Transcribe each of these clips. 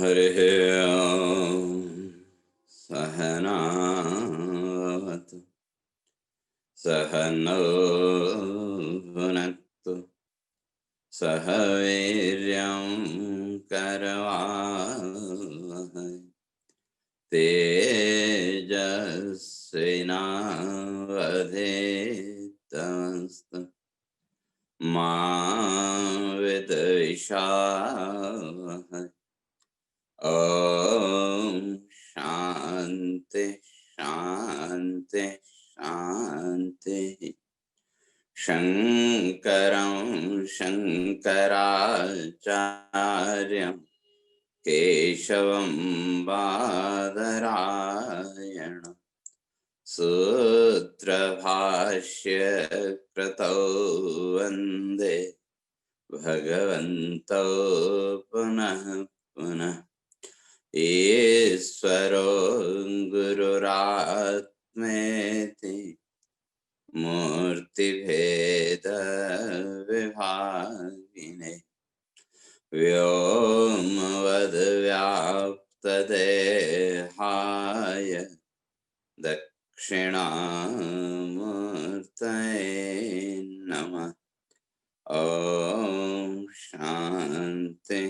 हरिः ॐ सहनावतु सहनौ भुनक्तु सह वीर्यं करवावहै तेजस्विनावधीतमस्तु मा विद्विषावहै। ओम शांति शांति शांति। शंकरं शंकराचार्यं केशवं बादरायणं सूत्रभाष्य कृतौ वन्दे भगवन्तौ पुनः पुनः। ईश्वरो गुरुरात्मेति मूर्तिभेद विभागिने व्योमवद् व्याप्तदेहाय दक्षिणामूर्तये नमः। ओम शांति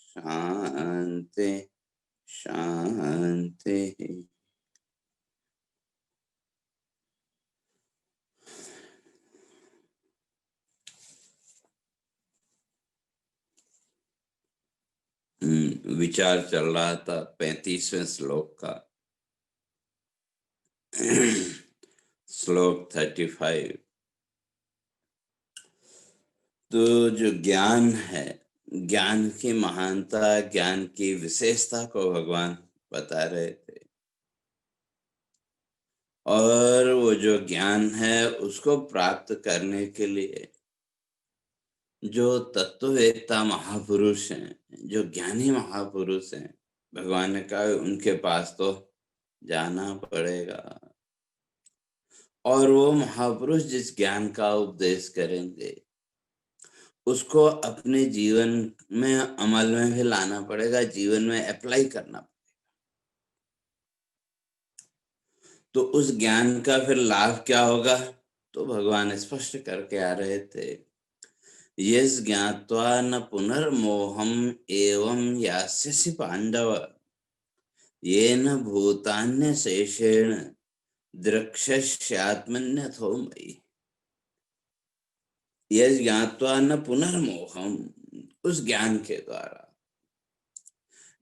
शांति शांति। विचार चल रहा था 35वें श्लोक का। श्लोक 35। तो जो ज्ञान है, ज्ञान की महानता, ज्ञान की विशेषता को भगवान बता रहे थे। और वो जो ज्ञान है उसको प्राप्त करने के लिए जो तत्ववेत्ता महापुरुष हैं, जो ज्ञानी महापुरुष हैं, भगवान ने कहा उनके पास तो जाना पड़ेगा। और वो महापुरुष जिस ज्ञान का उपदेश करेंगे उसको अपने जीवन में अमल में भी लाना पड़ेगा, जीवन में अप्लाई करना पड़ेगा। तो उस ज्ञान का फिर लाभ क्या होगा? तो भगवान स्पष्ट करके आ रहे थे, यस् ज्ञात्वा न पुनर्मोहम एवं यास्यसि पांडव येन भूतान्य शेषेण द्रक्ष्यात्मन्यथो मयि। यस् ज्ञात्वा न पुनर्मोहम, उस ज्ञान के द्वारा,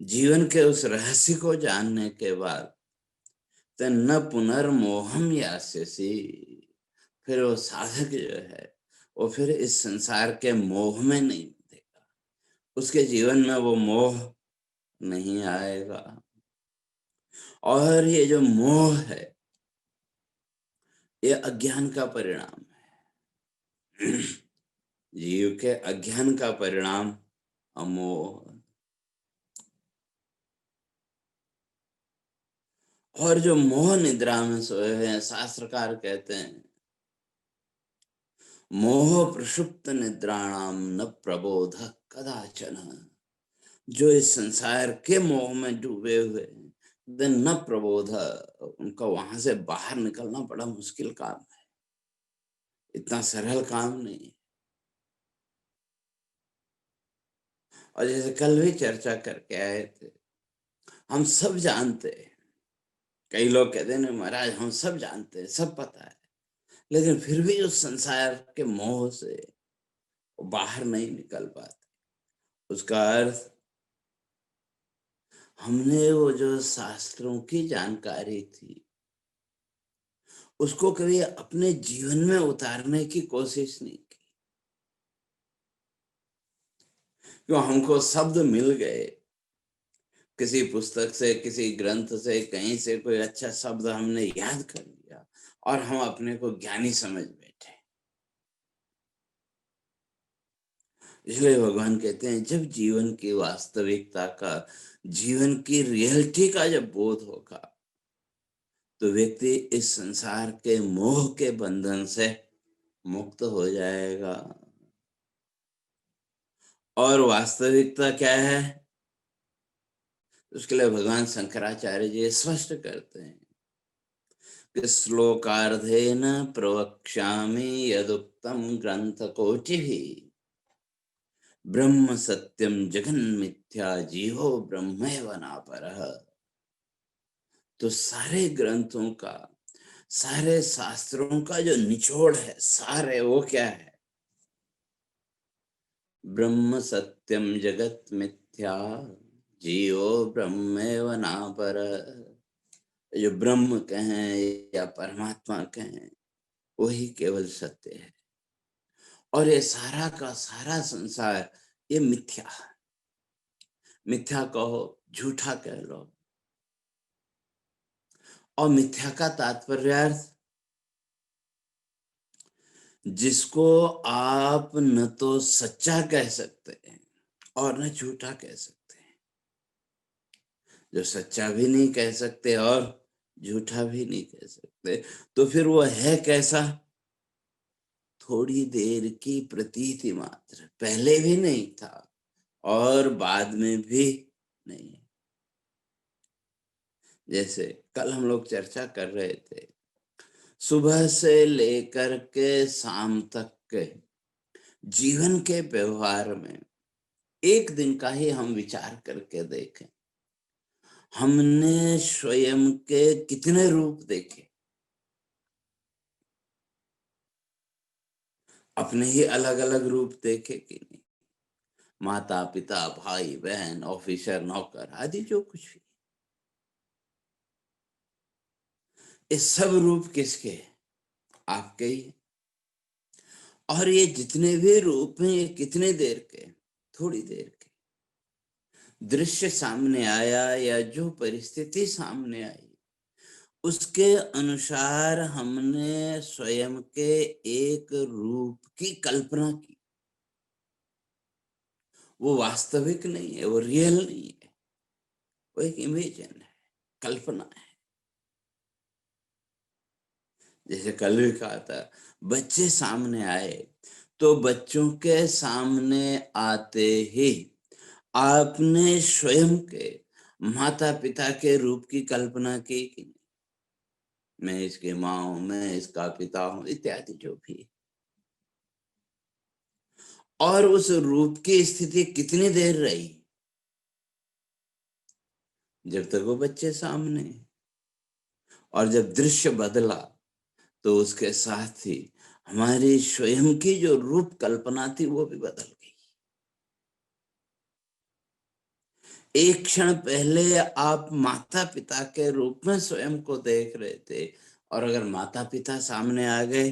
जीवन के उस रहस्य को जानने के बाद, तो न पुनर्मोहम यास्यसि, फिर वो साधक जो है वो फिर इस संसार के मोह में नहीं देगा, उसके जीवन में वो मोह नहीं आएगा। और ये जो मोह है ये अज्ञान का परिणाम है। जीव के अज्ञान का परिणाम अमोह। और जो मोह निद्रा में सोए हुए हैं, शास्त्रकार कहते हैं मोह प्रसुप्त निद्राणाम न प्रबोध कदाचन। जो इस संसार के मोह में डूबे हुए हैं, न प्रबोध, उनका वहां से बाहर निकलना बड़ा मुश्किल काम है, इतना सरल काम नहीं। और जैसे कल भी चर्चा करके आए थे, हम सब जानते हैं, कई लोग कहते हैं महाराज हम सब जानते हैं, सब पता है, लेकिन फिर भी उस संसार के मोह से बाहर नहीं निकल पाते। उसका अर्थ, हमने वो जो शास्त्रों की जानकारी थी उसको कभी अपने जीवन में उतारने की कोशिश नहीं की। क्यों? हमको शब्द मिल गए, किसी पुस्तक से, किसी ग्रंथ से, कहीं से कोई अच्छा शब्द हमने याद कर लिया और हम अपने को ज्ञानी समझ बैठे। इसलिए भगवान कहते हैं जब जीवन की वास्तविकता का, जीवन की रियलिटी का जब बोध होगा तो व्यक्ति इस संसार के मोह के बंधन से मुक्त हो जाएगा। और वास्तविकता क्या है? उसके लिए भगवान शंकराचार्य जी स्पष्ट करते हैं कि श्लोकार्धेन प्रवक्ष्यामि यदुक्तम ग्रंथ कोटिभिः ब्रह्म सत्यम जगन्मिथ्या जीवो ब्रह्मैव नापरः। तो सारे ग्रंथों का, सारे शास्त्रों का जो निचोड़ है, सार है, वो क्या है? ब्रह्म सत्यम जगत मिथ्या जीवो ब्रह्मैव नापरः। जो ब्रह्म कहें या परमात्मा कहें, वही केवल सत्य है। और ये सारा का सारा संसार ये मिथ्या है। मिथ्या कहो, झूठा कह लो। और मिथ्या का तात्पर्य जिसको आप न तो सच्चा कह सकते हैं और न झूठा कह सकते हैं, जो सच्चा भी नहीं कह सकते और झूठा भी नहीं कह सकते, तो फिर वो है कैसा? थोड़ी देर की प्रतीति मात्र, पहले भी नहीं था और बाद में भी नहीं। जैसे कल हम लोग चर्चा कर रहे थे, सुबह से लेकर के शाम तक के जीवन के व्यवहार में एक दिन का ही हम विचार करके देखें, हमने स्वयं के कितने रूप देखे? अपने ही अलग अलग रूप देखे कि नहीं? माता पिता, भाई बहन, ऑफिसर, नौकर आदि जो कुछ भी, ये सब रूप किसके? आपके ही। और ये जितने भी रूप हैं, ये कितने देर के? थोड़ी देर के। दृश्य सामने आया या जो परिस्थिति सामने आई, उसके अनुसार हमने स्वयं के एक रूप की कल्पना की। वो वास्तविक नहीं है, वो रियल नहीं है, वो एक इमेजिन है, कल्पना है। जैसे कल भी कहा था, बच्चे सामने आए तो बच्चों के सामने आते ही आपने स्वयं के माता पिता के रूप की कल्पना की कि नहीं? मैं इसकी माँ हूं, मैं इसका पिता हूं, इत्यादि जो भी। और उस रूप की स्थिति कितनी देर रही? जब तक वो बच्चे सामने। और जब दृश्य बदला तो उसके साथ ही हमारी स्वयं की जो रूप कल्पना थी वो भी बदल गई। एक क्षण पहले आप माता पिता के रूप में स्वयं को देख रहे थे, और अगर माता पिता सामने आ गए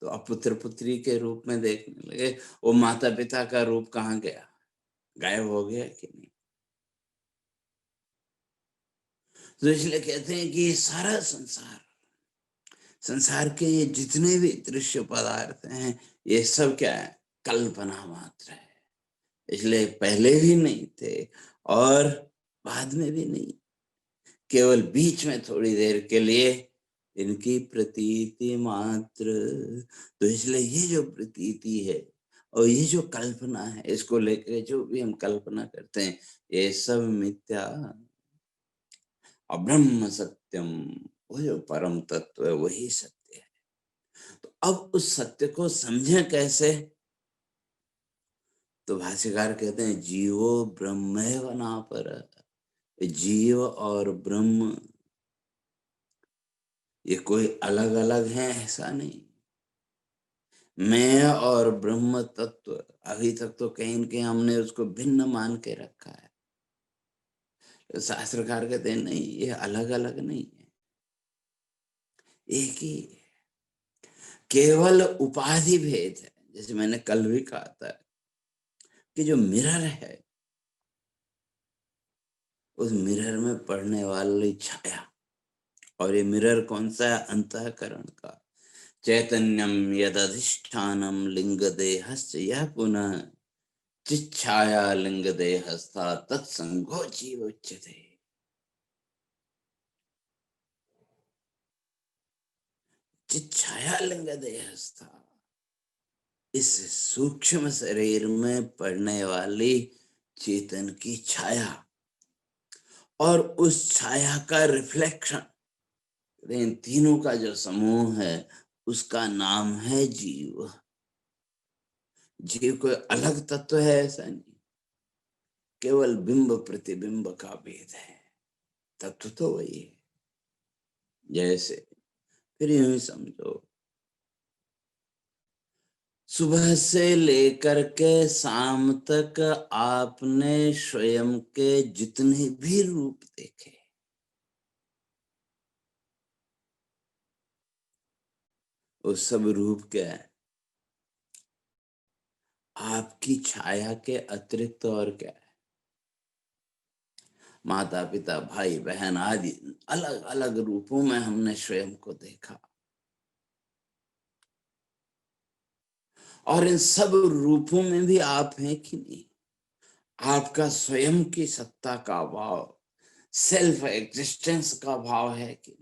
तो आप पुत्र पुत्री के रूप में देखने लगे। वो माता पिता का रूप कहाँ गया? गायब हो गया कि नहीं? तो इसलिए कहते हैं कि ये सारा संसार, संसार के ये जितने भी दृश्य पदार्थ हैं, ये सब क्या है? कल्पना मात्र है। इसलिए पहले भी नहीं थे और बाद में भी नहीं, केवल बीच में थोड़ी देर के लिए इनकी प्रतीति मात्र। तो इसलिए ये जो प्रतीति है और ये जो कल्पना है, इसको लेकर जो भी हम कल्पना करते हैं, ये सब मिथ्या। अब्रह्म सत्यम, वो जो परम तत्व है वही सत्य है। तो अब उस सत्य को समझें कैसे? तो भाष्यकार कहते हैं जीवो ब्रह्मैव नापरः। जीव और ब्रह्म ये कोई अलग अलग है ऐसा नहीं। मैं और ब्रह्म तत्व अभी तक तो कहीं न कहीं हमने उसको भिन्न मान के रखा है। तो शास्त्रकार कहते हैं नहीं, ये अलग अलग नहीं है, एक ही है। केवल उपाधि भेद है। जैसे मैंने कल भी कहा था कि जो मिरर है, उस मिरर में पड़ने वाली छाया, और ये मिरर कौन सा है? अंतःकरण का। चैतन्यम यदधिष्ठानम लिंग देहस्य यह पुनः चिच्छाया लिंग देहस्था तत्संगो जीव उच्यते। चिच्छाया लिंग देहस्था, इस सूक्ष्म शरीर में पड़ने वाली चेतन की छाया, और उस छाया का रिफ्लेक्शन, इन तीनों का जो समूह है उसका नाम है जीव। जीव कोई अलग तत्व है ऐसा नहीं, केवल बिंब प्रतिबिंब का भेद है, तत्व तो वही है। जैसे फिर यूं ही समझो, सुबह से लेकर के शाम तक आपने स्वयं के जितने भी रूप देखे, वो सब रूप क्या है? आपकी छाया के अतिरिक्त और क्या है? माता पिता भाई बहन आदि अलग अलग रूपों में हमने स्वयं को देखा, और इन सब रूपों में भी आप हैं कि नहीं? आपका स्वयं की सत्ता का भाव, सेल्फ एग्जिस्टेंस का भाव है कि नहीं?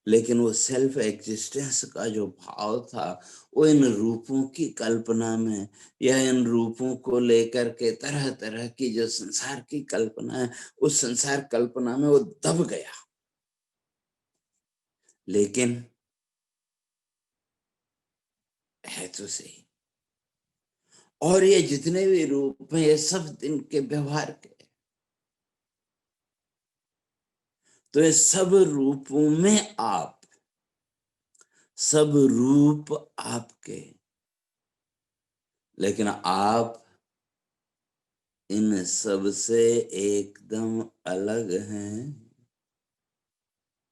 लेकिन वो सेल्फ एग्जिस्टेंस का जो भाव था, वो इन रूपों की कल्पना में, या इन रूपों को लेकर के तरह तरह की जो संसार की कल्पना है, उस संसार कल्पना में वो दब गया। लेकिन है तो सही। और ये जितने भी रूप हैं, ये सब दिन के व्यवहार के, तो ये सब रूपों में आप, सब रूप आपके, लेकिन आप इन सब से एकदम अलग हैं।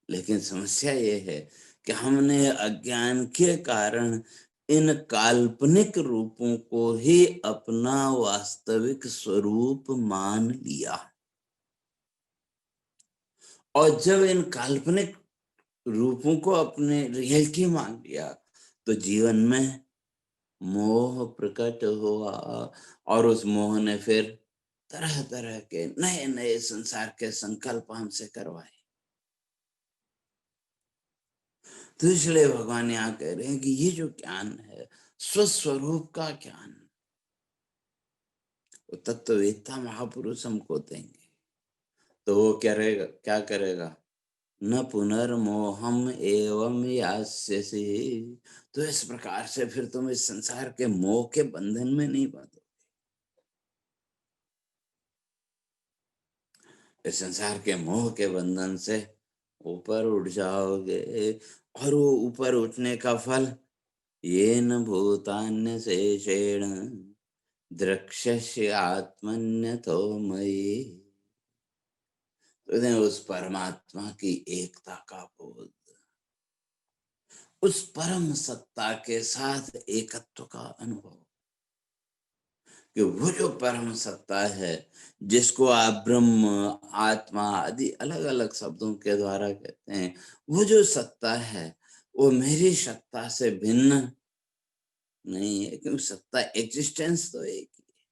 लेकिन समस्या ये है कि हमने अज्ञान के कारण इन काल्पनिक रूपों को ही अपना वास्तविक स्वरूप मान लिया, और जब इन काल्पनिक रूपों को अपने रियलिटी मान लिया, तो जीवन में मोह प्रकट हुआ, और उस मोह ने फिर तरह तरह के नए नए संसार के संकल्प हमसे करवाए। तो इसलिए भगवान यहाँ कह रहे हैं कि ये जो ज्ञान है, स्वस्वरूप का ज्ञान, वो तत्ववेत्ता महापुरुष हमको देंगे। तो वो क्या रहेगा, क्या करेगा? न पुनर्मोहम एवं यास्यसि। तो इस प्रकार से फिर तुम इस संसार के मोह के बंधन में नहीं बंधो, इस संसार के मोह के बंधन से ऊपर उठ जाओगे। और वो ऊपर उठने का फल, येन भूतान्य शेषेण द्रक्ष्यसि आत्मन्यतो मयि। तो उस परमात्मा की एकता का बोध, उस परम सत्ता के साथ एकत्व का अनुभव, कि वो जो परम सत्ता है, जिसको आप ब्रह्म, आत्मा आदि अलग अलग शब्दों के द्वारा कहते हैं, वो जो सत्ता है, वो मेरी सत्ता से भिन्न नहीं है, क्योंकि सत्ता, एग्जिस्टेंस तो एक ही है।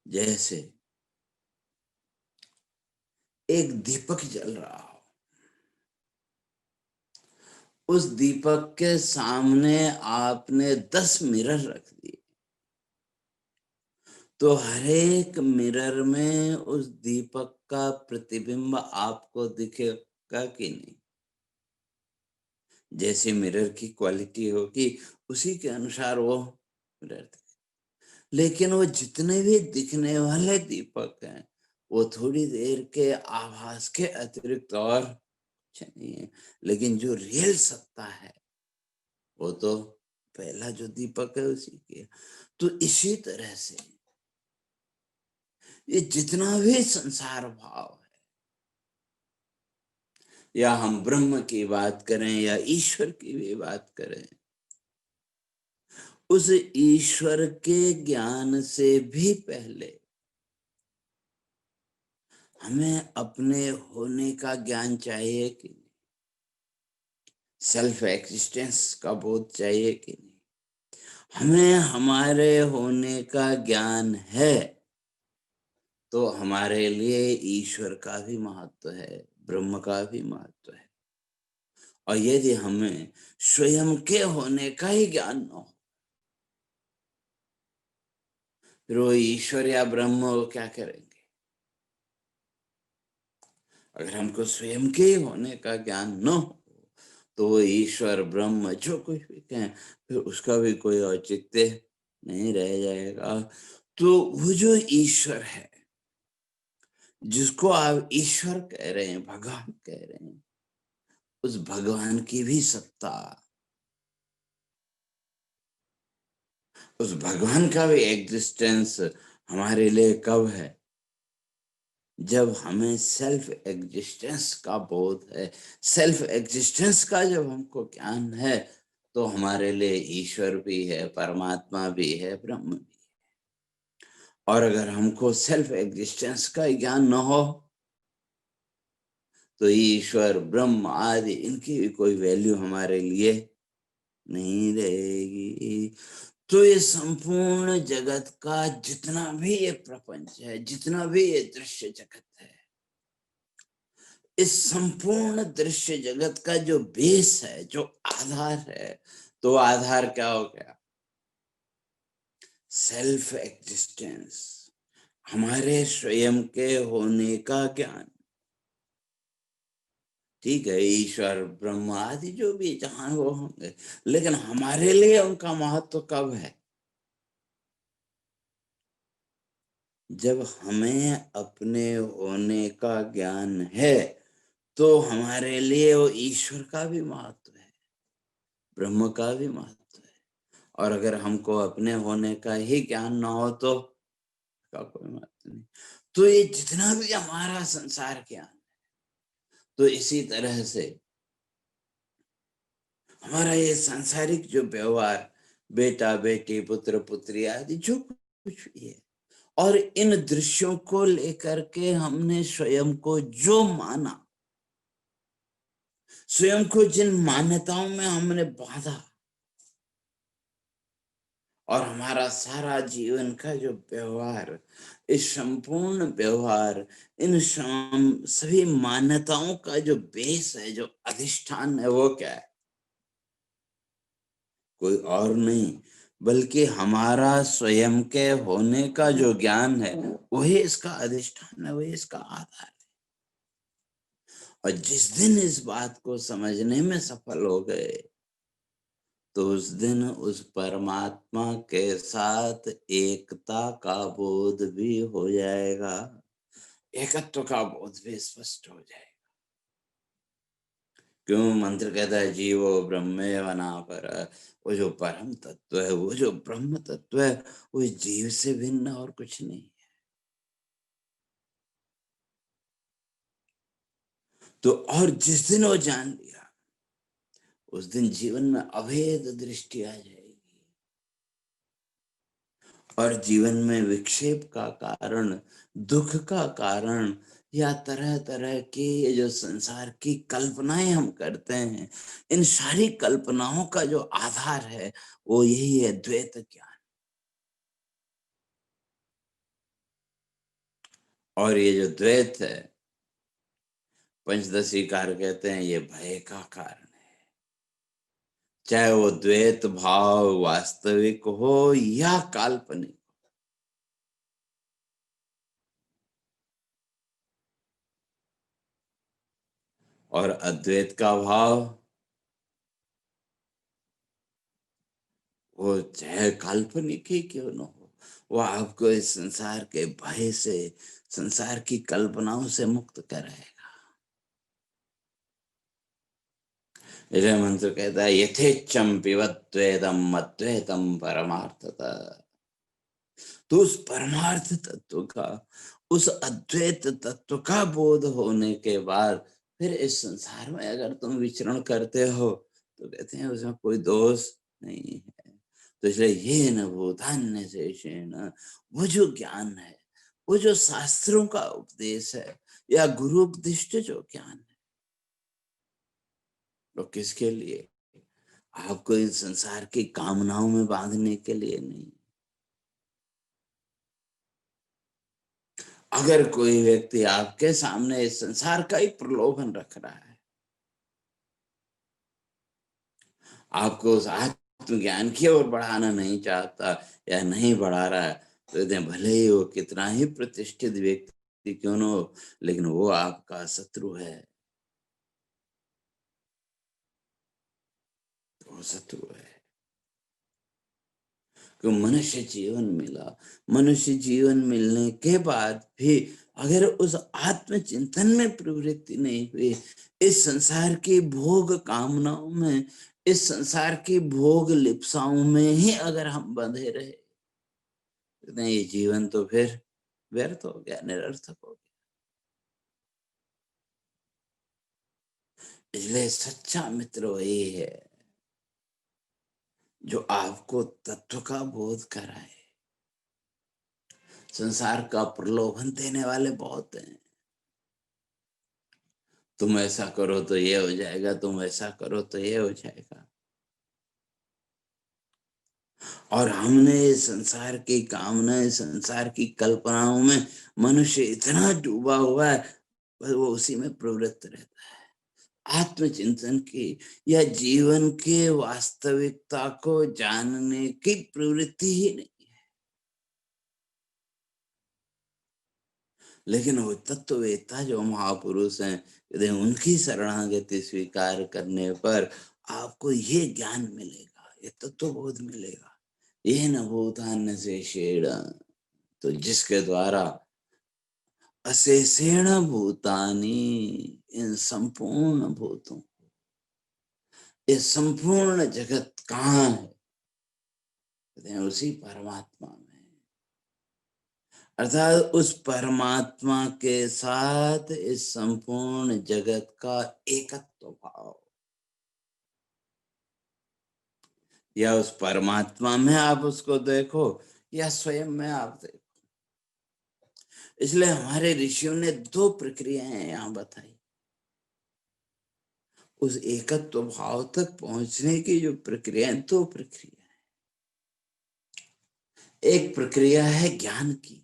जैसे एक दीपक जल रहा हो, उस दीपक के सामने आपने 10 मिरर रख दिए, तो हर एक मिरर में उस दीपक का प्रतिबिंब आपको दिखेगा कि नहीं? जैसे मिरर की क्वालिटी होगी, उसी के अनुसार वो मिरर दिखे। लेकिन वो जितने भी दिखने वाले दीपक हैं, वो थोड़ी देर के आभास के अतिरिक्त और कुछ नहीं है। लेकिन जो रियल सत्ता है, वो तो पहला जो दीपक है उसी की है। तो इसी तरह से ये जितना भी संसार भाव है, या हम ब्रह्म की बात करें या ईश्वर की भी बात करें, उस ईश्वर के ज्ञान से भी पहले हमें अपने होने का ज्ञान चाहिए कि नहीं? सेल्फ एक्जिस्टेंस का बोध चाहिए कि नहीं? हमें हमारे होने का ज्ञान है, तो हमारे लिए ईश्वर का भी महत्व है, ब्रह्म का भी महत्व है। और यदि हमें स्वयं के होने का ही ज्ञान न हो, फिर वो ईश्वर या ब्रह्म वो क्या करेंगे? अगर हमको स्वयं के ही होने का ज्ञान न हो, तो वो ईश्वर, ब्रह्म जो कुछ भी कहें, फिर उसका भी कोई औचित्य नहीं रह जाएगा। तो वो जो ईश्वर है, जिसको आप ईश्वर कह रहे हैं, भगवान कह रहे हैं, उस भगवान की भी सत्ता, उस भगवान का भी एग्जिस्टेंस हमारे लिए कब है? जब हमें सेल्फ एग्जिस्टेंस का बोध है, सेल्फ एग्जिस्टेंस का जब हमको ज्ञान है, तो हमारे लिए ईश्वर भी है, परमात्मा भी है, ब्रह्म भी है। और अगर हमको सेल्फ एग्जिस्टेंस का ज्ञान न हो, तो ईश्वर, ब्रह्म आदि इनकी भी कोई वैल्यू हमारे लिए नहीं रहेगी। तो ये संपूर्ण जगत का जितना भी ये प्रपंच है, जितना भी ये दृश्य जगत है, इस संपूर्ण दृश्य जगत का जो बेस है, जो आधार है, तो आधार क्या हो गया? सेल्फ एग्जिस्टेंस, हमारे स्वयं के होने का ज्ञान। ठीक है, ईश्वर, ब्रह्म आदि जो भी जहां वो होंगे, लेकिन हमारे लिए उनका महत्व कब है? जब हमें अपने होने का ज्ञान है, तो हमारे लिए वो ईश्वर का भी महत्व है, ब्रह्म का भी महत्व है। और अगर हमको अपने होने का ही ज्ञान ना हो, तो का कोई महत्व नहीं। तो ये जितना भी हमारा संसार ज्ञान, तो इसी तरह से हमारा ये सांसारिक जो व्यवहार, बेटा बेटी, पुत्र पुत्री आदि जो कुछ भी है, और इन दृश्यों को लेकर के हमने स्वयं को जो माना, स्वयं को जिन मान्यताओं में हमने बांधा, और हमारा सारा जीवन का जो व्यवहार, इस संपूर्ण व्यवहार, इन सभी मान्यताओं का जो बेस है, जो अधिष्ठान है, वो क्या है? कोई और नहीं, बल्कि हमारा स्वयं के होने का जो ज्ञान है, वही इसका अधिष्ठान है, वही इसका आधार है। और जिस दिन इस बात को समझने में सफल हो गए, तो उस दिन उस परमात्मा के साथ एकता का बोध भी हो जाएगा, एकत्व का बोध भी स्पष्ट हो जाएगा। क्यों मंत्र कहता है जीवो ब्रह्मेवनापर? वो जो परम तत्व है, वो जो ब्रह्म तत्व है, वो इस जीव से भिन्न और कुछ नहीं है। तो और जिस दिन वो जान लिया, उस दिन जीवन में अभेद दृष्टि आ जाएगी, और जीवन में विक्षेप का कारण, दुख का कारण, या तरह तरह की ये जो संसार की कल्पनाएं हम करते हैं, इन सारी कल्पनाओं का जो आधार है, वो यही है, द्वैत ज्ञान। और ये जो द्वैत है, पंचदशीकार कहते हैं, ये भय का कारण है। चाहे वो द्वैत भाव वास्तविक हो या काल्पनिक। और अद्वैत का भाव, वो चाहे काल्पनिक ही क्यों न हो, वो आपको इस संसार के भय से, संसार की कल्पनाओं से मुक्त कराएगा। इसलिए मंत्र कहता है, यथेच्छम पिबत्वेदम अद्वैतम परमार्थतः। तो उस परमार्थ तत्व का, उस अद्वैत तत्व का बोध होने के बाद, फिर इस संसार में अगर तुम विचरण करते हो, तो कहते हैं उसमें कोई दोष नहीं है। तो इसलिए ये न भूतान्य शेषेण, वो जो ज्ञान है, वो जो शास्त्रों का उपदेश है, या गुरु उपदिष्ट जो ज्ञान है, वो किसके लिए? आपको इस संसार की कामनाओं में बांधने के लिए नहीं। अगर कोई व्यक्ति आपके सामने इस संसार का ही प्रलोभन रख रहा है, आपको उस आत्मज्ञान की ओर बढ़ाना नहीं चाहता, या नहीं बढ़ा रहा है, तो भले ही वो कितना ही प्रतिष्ठित व्यक्ति व्यक्ति क्यों न हो, लेकिन वो आपका शत्रु है, वो शत्रु है। कि मनुष्य जीवन मिला, मनुष्य जीवन मिलने के बाद भी अगर उस आत्मचिंतन में प्रवृत्ति नहीं हुई, इस संसार की भोग कामनाओं में, इस संसार की भोग लिप्साओं में ही अगर हम बंधे रहे, तो ये जीवन तो फिर व्यर्थ हो गया, निरर्थक हो गया। इसलिए सच्चा मित्र वही है जो आपको तत्व का बोध कराए। संसार का प्रलोभन देने वाले बहुत हैं। तुम ऐसा करो तो ये हो जाएगा, तुम ऐसा करो तो ये हो जाएगा। और हमने इस संसार की कामनाएं, संसार की कल्पनाओं में मनुष्य इतना डूबा हुआ है, बस वो उसी में प्रवृत्त रहता है। आत्मचिंतन की या जीवन के वास्तविकता को जानने की प्रवृत्ति ही नहीं। लेकिन वो तत्ववेत्ता जो महापुरुष हैं, यदि उनकी शरणागति स्वीकार करने पर आपको ये ज्ञान मिलेगा, ये तत्वबोध मिलेगा। ये न भूतान से शेण, तो जिसके द्वारा अशेषेण भूतानी, इन संपूर्ण भूतों, ये संपूर्ण जगत कहाँ है? उसी परमात्मा में। अर्थात उस परमात्मा के साथ इस संपूर्ण जगत का एकत्व भाव, या उस परमात्मा में आप उसको देखो या स्वयं में आप देखो। इसलिए हमारे ऋषियों ने दो प्रक्रियाएं यहाँ बताई। उस एकत्व भाव तक पहुंचने की जो प्रक्रिया, दो प्रक्रिया, एक प्रक्रिया है ज्ञान की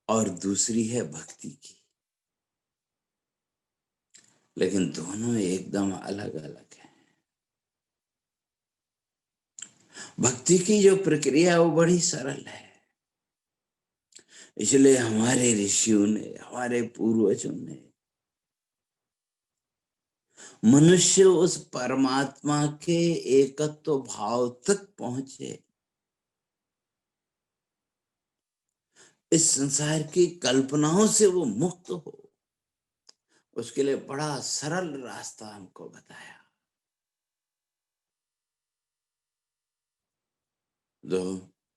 और दूसरी है भक्ति की। लेकिन दोनों एकदम अलग अलग है। भक्ति की जो प्रक्रिया वो बड़ी सरल है। इसलिए हमारे ऋषियों ने, हमारे पूर्वजों ने मनुष्य उस परमात्मा के एकत्व भाव तक पहुंचे, इस संसार की कल्पनाओं से वो मुक्त हो, उसके लिए बड़ा सरल रास्ता हमको बताया। जो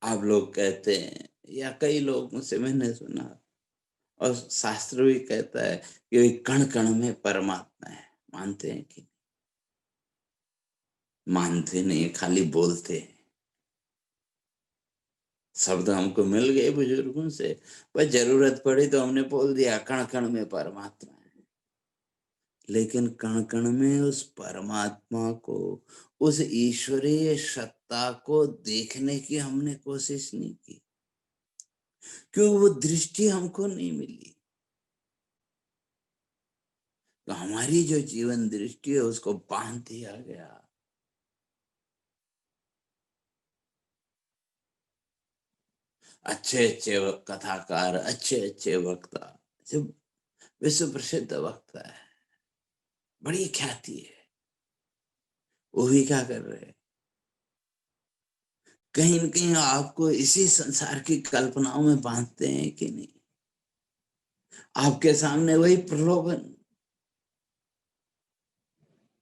आप लोग कहते हैं या कई लोगों से मैंने सुना, और शास्त्र भी कहता है कि कण कण में परमात्मा है। मानते हैं कि मानते नहीं, खाली बोलते हैं। शब्द हमको मिल गए बुजुर्गों से, पर जरूरत पड़ी तो हमने बोल दिया कण कण में परमात्मा है। लेकिन कण कण में उस परमात्मा को, उस ईश्वरीय सत्ता को देखने की हमने कोशिश नहीं की, क्यों? वो दृष्टि हमको नहीं मिली। तो हमारी जो जीवन दृष्टि है उसको बांध दिया गया। अच्छे अच्छे कथाकार, अच्छे अच्छे वक्ता, जो विश्व प्रसिद्ध वक्ता है, बड़ी ख्याति है, वो भी क्या कर रहे हैं? कहीं न कहीं आपको इसी संसार की कल्पनाओं में बांधते हैं कि नहीं? आपके सामने वही प्रलोभन,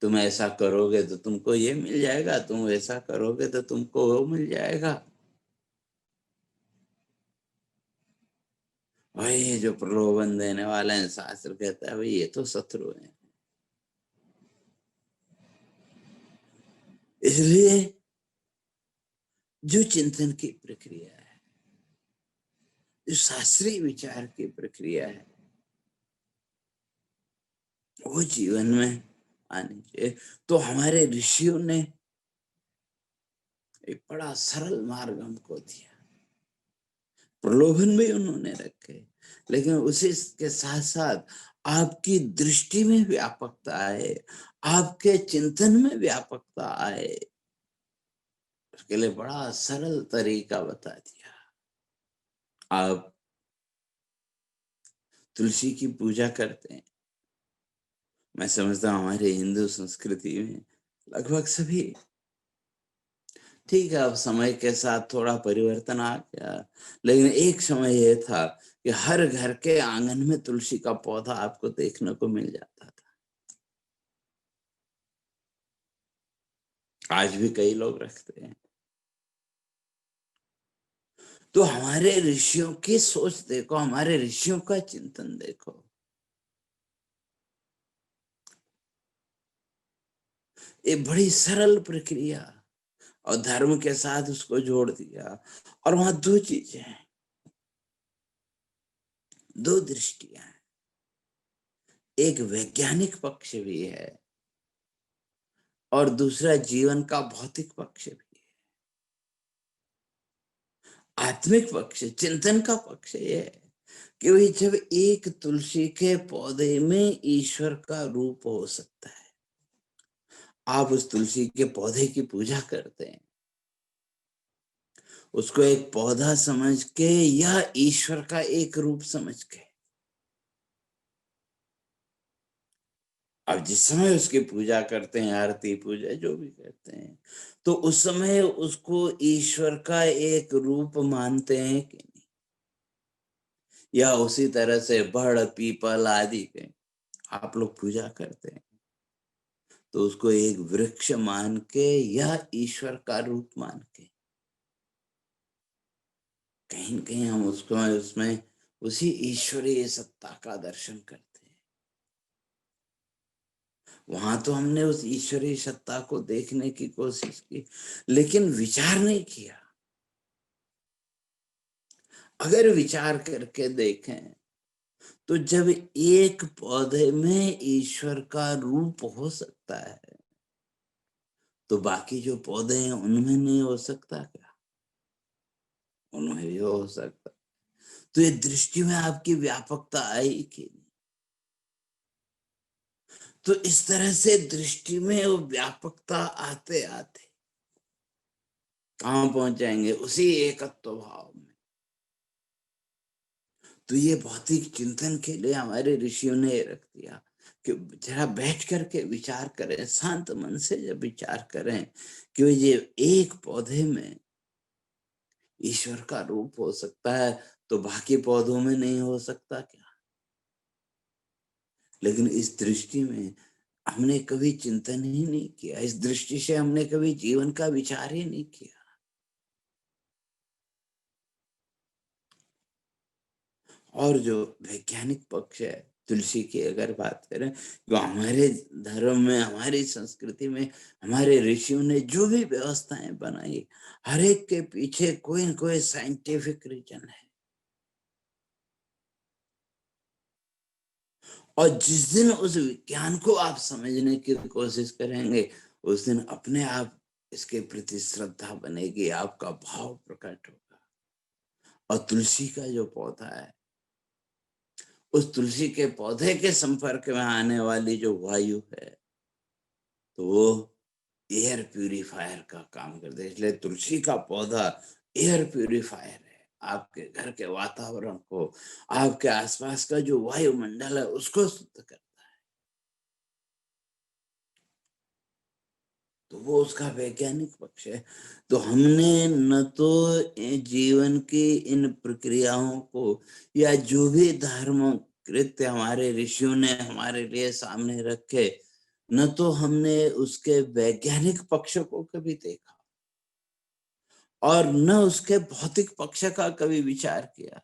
तुम ऐसा करोगे तो तुमको ये मिल जाएगा, तुम ऐसा करोगे तो तुमको वो मिल जाएगा। भाई जो प्रलोभन देने वाले हैं, शास्त्र कहता है भाई ये तो शत्रु है। इसलिए जो चिंतन की प्रक्रिया है, जो शास्त्रीय विचार की प्रक्रिया है, वो जीवन में आनी चाहिए। तो हमारे ऋषियों ने एक बड़ा सरल मार्ग हमको दिया। प्रलोभन भी उन्होंने रखे, लेकिन उसी के साथ साथ आपकी दृष्टि में व्यापकता आए, आपके चिंतन में व्यापकता आए, उसके लिए बड़ा सरल तरीका बता दिया। आप तुलसी की पूजा करते हैं। मैं समझता हूँ हमारे हिंदू संस्कृति में लगभग सभी, ठीक है अब समय के साथ थोड़ा परिवर्तन आ गया, लेकिन एक समय ये था कि हर घर के आंगन में तुलसी का पौधा आपको देखने को मिल जाता था। आज भी कई लोग रखते हैं। तो हमारे ऋषियों की सोच देखो, हमारे ऋषियों का चिंतन देखो। ये बड़ी सरल प्रक्रिया, और धर्म के साथ उसको जोड़ दिया। और वहां दो चीजें हैं, दो दृष्टियां हैं। एक वैज्ञानिक पक्ष भी है और दूसरा जीवन का भौतिक पक्ष भी है। आत्मिक पक्ष, चिंतन का पक्ष ये है कि भाई जब एक तुलसी के पौधे में ईश्वर का रूप हो सकता है, आप उस तुलसी के पौधे की पूजा करते हैं, उसको एक पौधा समझ के या ईश्वर का एक रूप समझ के, अब जिस समय उसकी पूजा करते हैं, आरती पूजा जो भी करते हैं, तो उस समय उसको ईश्वर का एक रूप मानते हैं कि नहीं? या उसी तरह से बड़ पीपल आदि के आप लोग पूजा करते हैं, तो उसको एक वृक्ष मान के या ईश्वर का रूप मान के, कहीं न कहीं हम उसको उसमें उसी ईश्वरीय सत्ता का दर्शन करते हैं। वहां तो हमने उस ईश्वरीय सत्ता को देखने की कोशिश की, लेकिन विचार नहीं किया। अगर विचार करके देखें, तो जब एक पौधे में ईश्वर का रूप हो सकता है, तो बाकी जो पौधे हैं उनमें नहीं हो सकता क्या? उनमें भी हो सकता। तो ये दृष्टि में आपकी व्यापकता आई कि नहीं? तो इस तरह से दृष्टि में वो व्यापकता आते आते कहाँ पहुंच जाएंगे? उसी एकत्व भाव में। तो ये भौतिक चिंतन के लिए हमारे ऋषियों ने रख दिया कि जरा बैठ करके विचार करें, शांत मन से जब विचार करें कि ये एक पौधे में ईश्वर का रूप हो सकता है, तो बाकी पौधों में नहीं हो सकता क्या? लेकिन इस दृष्टि में हमने कभी चिंतन ही नहीं किया, इस दृष्टि से हमने कभी जीवन का विचार ही नहीं किया। और जो वैज्ञानिक पक्ष है तुलसी की अगर बात करें, तो हमारे धर्म में, हमारी संस्कृति में, हमारे ऋषियों ने जो भी व्यवस्थाएं बनाई, हर एक के पीछे कोई न कोई साइंटिफिक रीजन है। और जिस दिन उस विज्ञान को आप समझने की कोशिश करेंगे, उस दिन अपने आप इसके प्रति श्रद्धा बनेगी, आपका भाव प्रकट होगा। और तुलसी का जो पौधा है, उस तुलसी के पौधे के संपर्क में आने वाली जो वायु है, तो वो एयर प्यूरिफायर का काम करते हैं। इसलिए तुलसी का पौधा एयर प्यूरिफायर है। आपके घर के वातावरण को, आपके आसपास का जो वायुमंडल है उसको शुद्ध कर, तो वो उसका वैज्ञानिक पक्ष है। तो हमने न तो जीवन की इन प्रक्रियाओं को या जो भी धर्म कृत्य हमारे ऋषियों ने हमारे लिए सामने रखे, न तो हमने उसके वैज्ञानिक पक्ष को कभी देखा और न उसके भौतिक पक्ष का कभी विचार किया,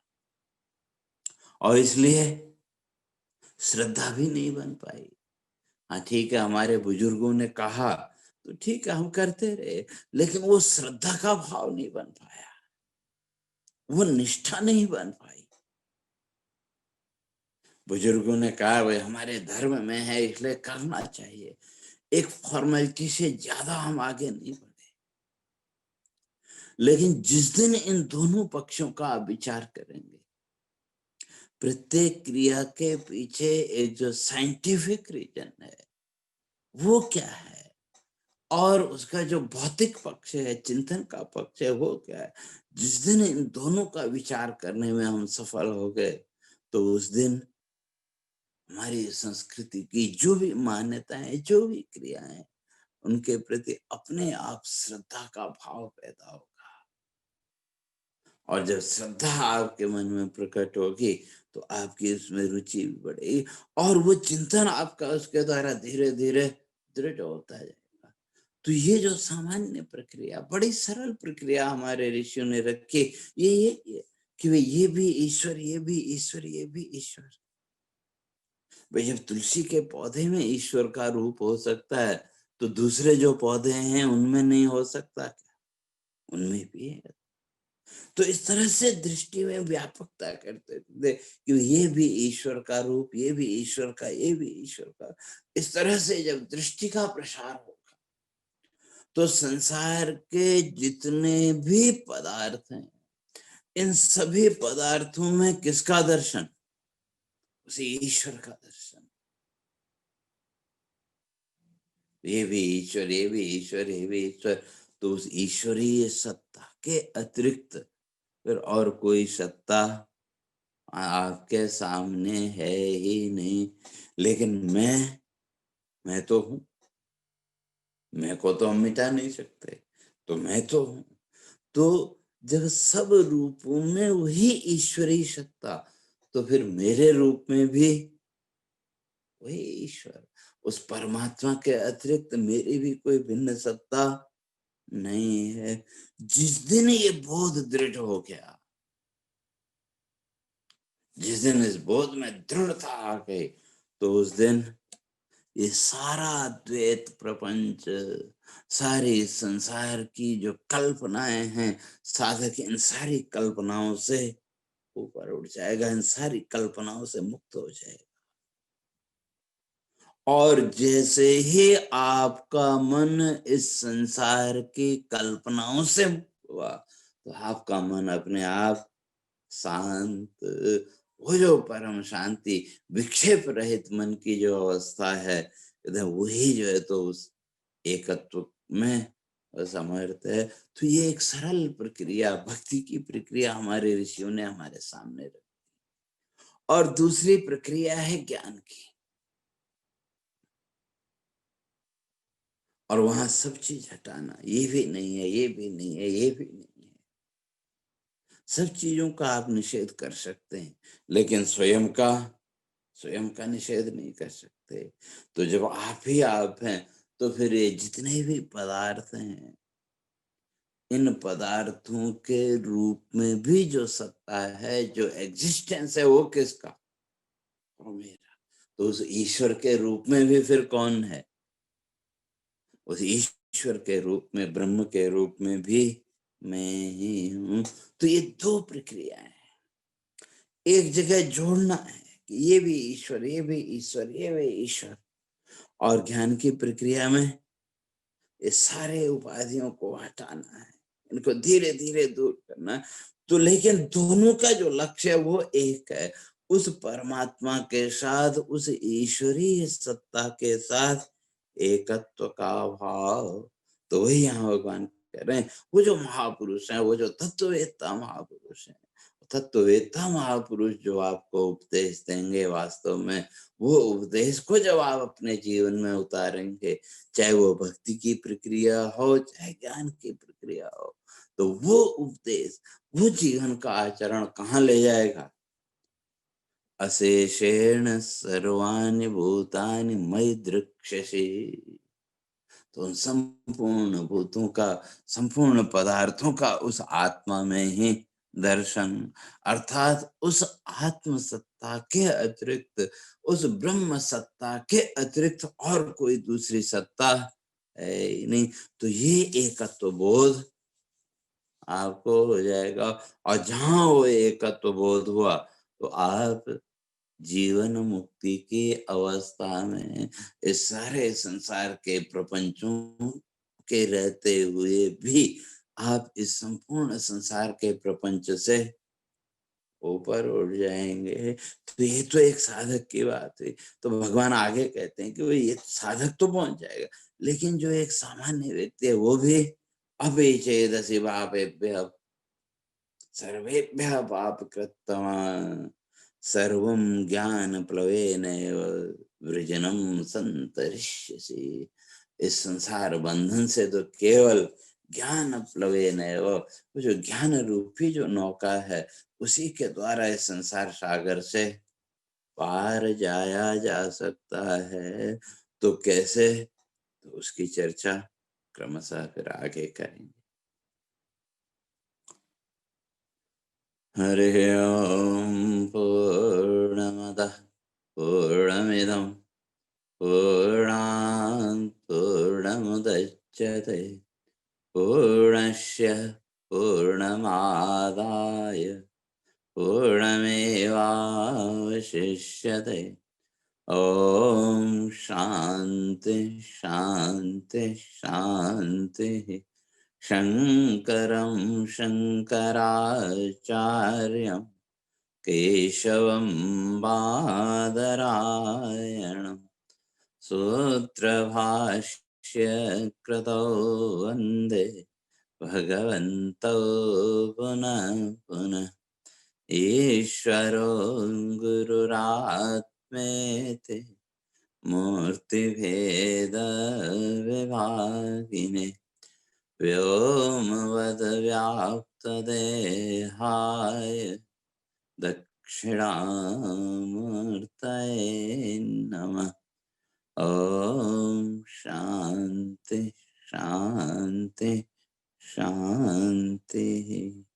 और इसलिए श्रद्धा भी नहीं बन पाई। हाँ ठीक है, हमारे बुजुर्गों ने कहा तो ठीक है हम करते रहे, लेकिन वो श्रद्धा का भाव नहीं बन पाया, वो निष्ठा नहीं बन पाई। बुजुर्गों ने कहा भाई हमारे धर्म में है इसलिए करना चाहिए, एक फॉर्मेलिटी से ज्यादा हम आगे नहीं बढ़े। लेकिन जिस दिन इन दोनों पक्षों का आप विचार करेंगे, प्रत्येक क्रिया के पीछे एक जो साइंटिफिक रीजन है वो क्या है, और उसका जो भौतिक पक्ष है, चिंतन का पक्ष है, वो क्या है, जिस दिन इन दोनों का विचार करने में हम सफल हो गए, तो उस दिन हमारी संस्कृति की जो भी मान्यताएं, जो भी क्रियाएं, उनके प्रति अपने आप श्रद्धा का भाव पैदा होगा। और जब श्रद्धा आपके मन में प्रकट होगी तो आपकी उसमें रुचि भी बढ़ेगी और वो चिंतन आपका उसके द्वारा धीरे धीरे दृढ़ होता जाएगा। तो ये जो सामान्य प्रक्रिया, बड़ी सरल प्रक्रिया हमारे ऋषियों ने रखी, ये कि भाई ये भी ईश्वर, ये भी ईश्वर, ये भी ईश्वर। भाई जब तुलसी के पौधे में ईश्वर का रूप हो सकता है तो दूसरे जो पौधे हैं उनमें नहीं हो सकता क्या? उनमें भी है। तो इस तरह से दृष्टि में व्यापकता करते थे कि ये भी ईश्वर का रूप, ये भी ईश्वर का, ये भी ईश्वर का। इस तरह से जब दृष्टि का प्रसार होगा तो संसार के जितने भी पदार्थ हैं, इन सभी पदार्थों में किसका दर्शन? उसी ईश्वर का दर्शन। ये भी ईश्वर, ये भी ईश्वर, ये भी ईश्वर। तो उस ईश्वरीय सत्ता के अतिरिक्त फिर और कोई सत्ता आपके सामने है ही नहीं। लेकिन मैं तो हूँ, मैं को तो हम मिटा नहीं सकते, तो मैं तो हूँ। तो जब सब रूपों में वही ईश्वरी सत्ता, तो फिर मेरे रूप में भी वही ईश्वर, उस परमात्मा के अतिरिक्त मेरी भी कोई भिन्न सत्ता नहीं है। जिस दिन ये बोध दृढ़ हो गया, जिस दिन इस बोध में दृढ़ता आ गई, तो उस दिन ये सारा द्वैत प्रपंच, सारी संसार की जो कल्पनाएं हैं, साधक इन सारी कल्पनाओं से ऊपर उठ जाएगा, इन सारी कल्पनाओं से मुक्त हो जाएगा। और जैसे ही आपका मन इस संसार की कल्पनाओं से मुक्त हुआ, तो आपका मन अपने आप शांत, वो जो परम शांति, विक्षेप रहित मन की जो अवस्था है, वही जो है तो उस एकत्व में समर्थ है। तो ये एक सरल प्रक्रिया, भक्ति की प्रक्रिया हमारे ऋषियों ने हमारे सामने रखी। और दूसरी प्रक्रिया है ज्ञान की, और वहां सब चीज हटाना, ये भी नहीं है, ये भी नहीं है, ये भी नहीं है। सब चीजों का आप निषेध कर सकते हैं, लेकिन स्वयं का निषेध नहीं कर सकते। तो जब आप ही आप हैं, तो फिर ये जितने भी पदार्थ हैं, इन पदार्थों के रूप में भी जो सत्ता है, जो एग्जिस्टेंस है, वो किसका? वो मेरा। तो उस ईश्वर के रूप में भी फिर कौन है? उस ईश्वर के रूप में, ब्रह्म के रूप में भी मैं ही हूं। तो ये दो प्रक्रियाएं हैं। एक जगह जोड़ना है कि ये भी ईश्वर, ये भी ईश्वर, ये भी ईश्वर। और ज्ञान की प्रक्रिया में ये सारे उपाधियों को हटाना है, इनको धीरे धीरे दूर करना है। तो लेकिन दोनों का जो लक्ष्य है वो एक है, उस परमात्मा के साथ, उस ईश्वरीय सत्ता के साथ एकत्व का भाव। तो वही यहाँ भगवान कह रहे हैं, वो जो महापुरुष है, वो जो तत्ववेत्ता महापुरुष है, तत्ववेत्ता महापुरुष जो आपको उपदेश देंगे, वास्तव में वो उपदेश को जब आप अपने जीवन में उतारेंगे, चाहे वो भक्ति की प्रक्रिया हो, चाहे ज्ञान की प्रक्रिया हो, तो वो उपदेश, वो जीवन का आचरण कहाँ ले जाएगा? अशेषेण सर्वाणि भूतानि मयि द्रक्ष्यसि। तो उन संपूर्ण भूतों का, संपूर्ण पदार्थों का उस आत्मा में ही दर्शन, अर्थात उस आत्म सत्ता के अतिरिक्त, उस ब्रह्म सत्ता के अतिरिक्त और कोई दूसरी सत्ता है ही नहीं। तो ये एकत्व बोध आपको हो जाएगा। और जहां वो एकत्व बोध हुआ, तो आप जीवन मुक्ति की अवस्था में इस सारे संसार के प्रपंचों के रहते हुए भी आप इस संपूर्ण संसार के प्रपंच से ऊपर उठ जाएंगे। तो ये तो एक साधक की बात हुई। तो भगवान आगे कहते हैं कि भाई ये साधक तो पहुंच जाएगा, लेकिन जो एक सामान्य व्यक्ति है वो भी अपेचेदसि पापेभ्यः सर्वेभ्यः पापकृत्तम, सर्वं ज्ञानप्लवेनैव वृजनं सन्तरिष्यसि। इस संसार बंधन से तो केवल ज्ञान प्लवेनैव, वो जो ज्ञान रूपी जो नौका है, उसी के द्वारा इस संसार सागर से पार जाया जा सकता है। तो कैसे? तो उसकी चर्चा क्रमशः फिर आगे करेंगे। हरि ओम। पूर्णमदः पूर्णमिदं पूर्णात् पूर्णमुदच्यते पूर्णस्य पूर्णमादाय पूर्णमेवावशिष्यते। ओम शांति शांति शांति। शंकरं शंकराचार्यं केशवं बादरायणं सूत्रभाष्य कृतौ वन्दे भगवन्तौ पुनः पुनः। ईश्वरो गुरुरात्मेति मूर्तिभेदविभागिने व्योमवद्व्याप्तदेहाय दक्षिणामूर्तये नमः। ॐ शान्ति शान्ति शान्तिः।